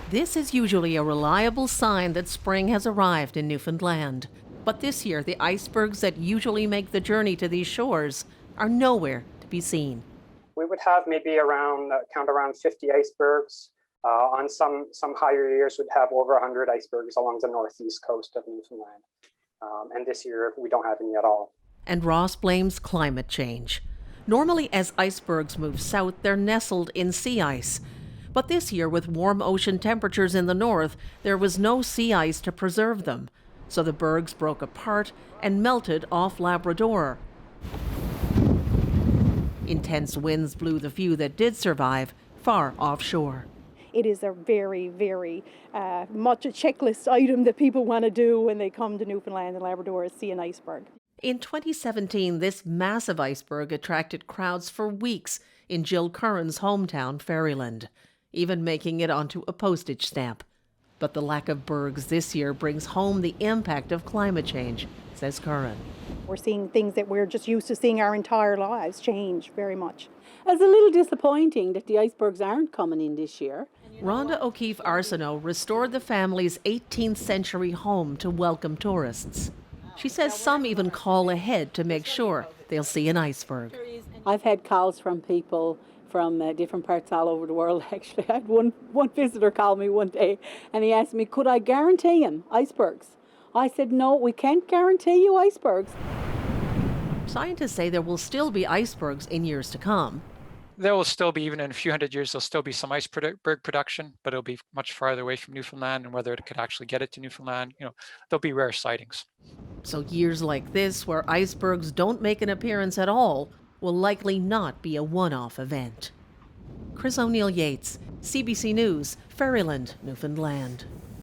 This is usually a reliable sign that spring has arrived in Newfoundland. But this year, the icebergs that usually make the journey to these shores are nowhere to be seen. We would have maybe count around 50 icebergs. On some higher years, we'd have over 100 icebergs along the northeast coast of Newfoundland. And this year, we don't have any at all. And Ross blames climate change. Normally, as icebergs move south, they're nestled in sea ice. But this year, with warm ocean temperatures in the north, there was no sea ice to preserve them. So the bergs broke apart and melted off Labrador. Intense winds blew the few that did survive far offshore. It is a very, very much a checklist item that people want to do when they come to Newfoundland and Labrador is see an iceberg. In 2017, this massive iceberg attracted crowds for weeks in Jill Curran's hometown, Ferryland, even making it onto a postage stamp. But the lack of bergs this year brings home the impact of climate change, says Curran. We're seeing things that we're just used to seeing our entire lives change very much. It's a little disappointing that the icebergs aren't coming in this year. Rhonda O'Keefe Arsenault restored the family's 18th century home to welcome tourists. She says some even call ahead to make sure they'll see an iceberg. I've had calls from people from different parts all over the world. Actually, I had one visitor call me one day and he asked me, could I guarantee him icebergs? I said, no, we can't guarantee you icebergs. Scientists say there will still be icebergs in years to come. There will still be, even in a few hundred years, there'll still be some iceberg production, but it'll be much farther away from Newfoundland, and whether it could actually get it to Newfoundland, there'll be rare sightings. So years like this, where icebergs don't make an appearance at all, will likely not be a one-off event. Chris O'Neill Yates, CBC News, Ferryland, Newfoundland.